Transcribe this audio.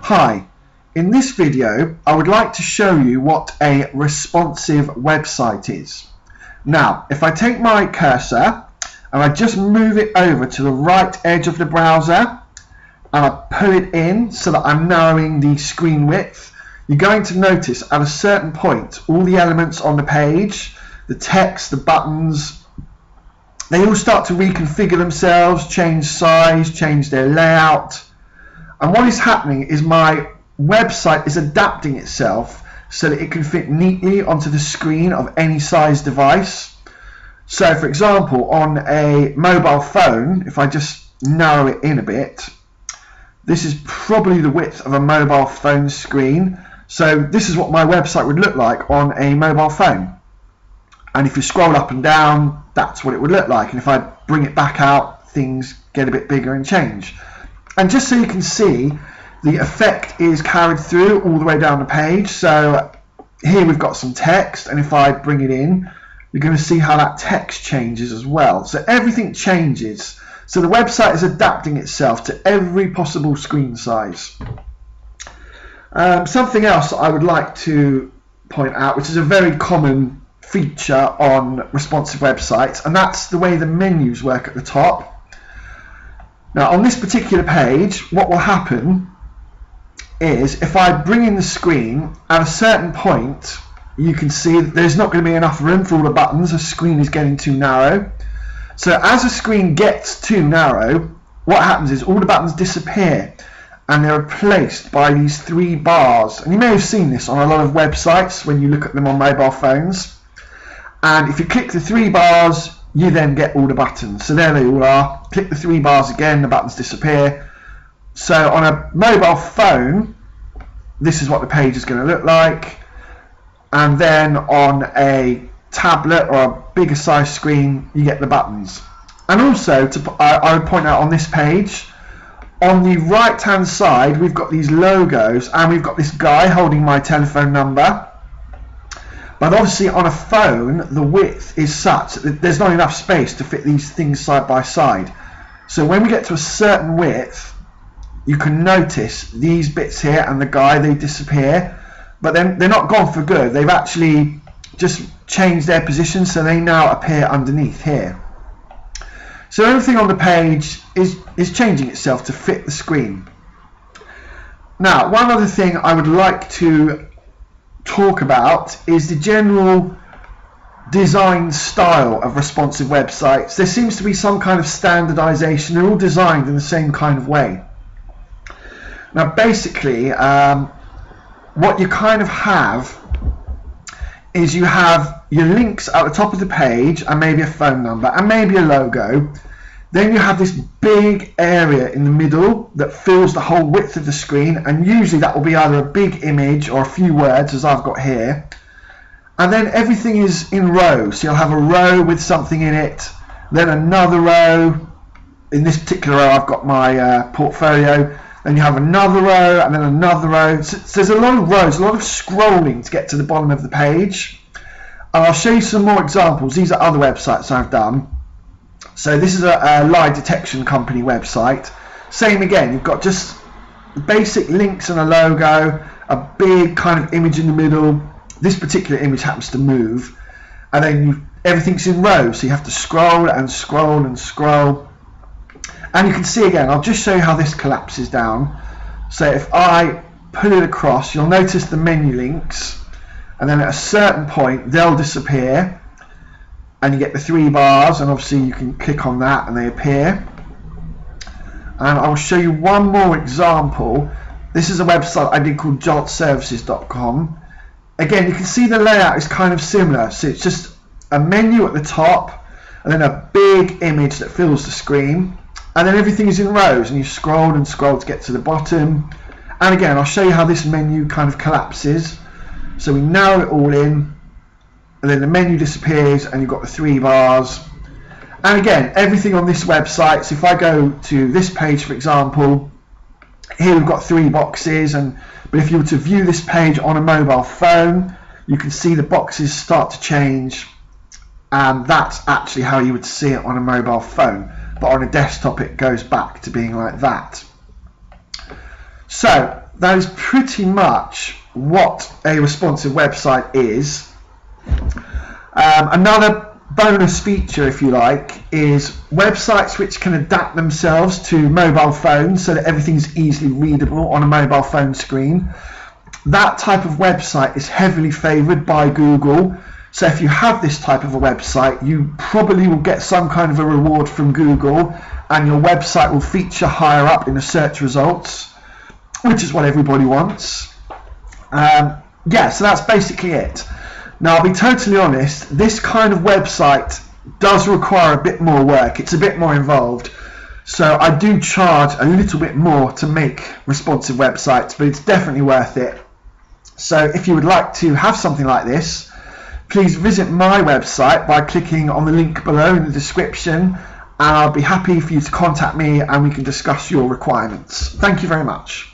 Hi, in this video I would like to show you what a responsive website is. Now, if I take my cursor and I just move it over to the right edge of the browser and I pull it in so that I'm narrowing the screen width, you're going to notice at a certain point all the elements on the page, the text, the buttons, they all start to reconfigure themselves, change size, change their layout. And what is happening is my website is adapting itself so that it can fit neatly onto the screen of any size device. So for example, on a mobile phone, if I just narrow it in a bit, this is probably the width of a mobile phone screen. So this is what my website would look like on a mobile phone. And if you scroll up and down, that's what it would look like. And if I bring it back out, things get a bit bigger and change. And just so you can see, the effect is carried through all the way down the page. So here we've got some text, and if I bring it in, you're going to see how that text changes as well. So everything changes. So the website is adapting itself to every possible screen size. Something else I would like to point out, which is a very common feature on responsive websites, and that's the way the menus work at the top. Now on this particular page, what will happen is if I bring in the screen, at a certain point you can see that there's not going to be enough room for all the buttons. The screen is getting too narrow. So as the screen gets too narrow, what happens is all the buttons disappear and they're replaced by these three bars. And you may have seen this on a lot of websites when you look at them on mobile phones. And if you click the three bars, you then get all the buttons. So there they all are. Click the three bars again, the buttons disappear. So on a mobile phone, this is what the page is going to look like. And then on a tablet or a bigger size screen, you get the buttons. And also, I would point out on this page, on the right hand side, we've got these logos and we've got this guy holding my telephone number. But obviously on a phone, the width is such that there's not enough space to fit these things side by side. So when we get to a certain width, you can notice these bits here and the guy, they disappear. But then they're not gone for good. They've actually just changed their position, so they now appear underneath here. So everything on the page is changing itself to fit the screen. Now, one other thing I would like to talk about is the general design style of responsive websites. There seems to be some kind of standardization. They're all designed in the same kind of way. Now basically what you kind of have is you have your links at the top of the page and maybe a phone number and maybe a logo. Then you have this big area in the middle that fills the whole width of the screen, and usually that will be either a big image or a few words, as I've got here. And then everything is in rows, so you'll have a row with something in it, then another row. In this particular row I've got my portfolio, then you have another row and then another row. So there's a lot of rows, a lot of scrolling to get to the bottom of the page. And I'll show you some more examples. These are other websites I've done. So this is a lie detection company website. Same again, you've got just basic links and a logo, a big kind of image in the middle. This particular image happens to move, and then everything's in rows, so you have to scroll and scroll and scroll. And you can see again, I'll just show you how this collapses down. So if I pull it across, you'll notice the menu links, and then at a certain point they'll disappear. And you get the three bars, and obviously you can click on that and they appear. And I will show you one more example. This is a website I did called joltservices.com. Again, you can see the layout is kind of similar. So it's just a menu at the top and then a big image that fills the screen, and then everything is in rows, and you scroll and scroll to get to the bottom. And again, I'll show you how this menu kind of collapses. So we narrow it all in, and then the menu disappears and you've got the three bars. And again, everything on this website, so if I go to this page for example, here we've got three boxes, but if you were to view this page on a mobile phone, you can see the boxes start to change, and that's actually how you would see it on a mobile phone. But on a desktop it goes back to being like that. So that is pretty much what a responsive website is. Another bonus feature, if you like, is websites which can adapt themselves to mobile phones so that everything's easily readable on a mobile phone screen. That type of website is heavily favored by Google. So if you have this type of a website, you probably will get some kind of a reward from Google, and your website will feature higher up in the search results, which is what everybody wants. Yeah, so that's basically it. Now, I'll be totally honest, this kind of website does require a bit more work. It's a bit more involved. So I do charge a little bit more to make responsive websites, but it's definitely worth it. So if you would like to have something like this, please visit my website by clicking on the link below in the description, and I'll be happy for you to contact me and we can discuss your requirements. Thank you very much.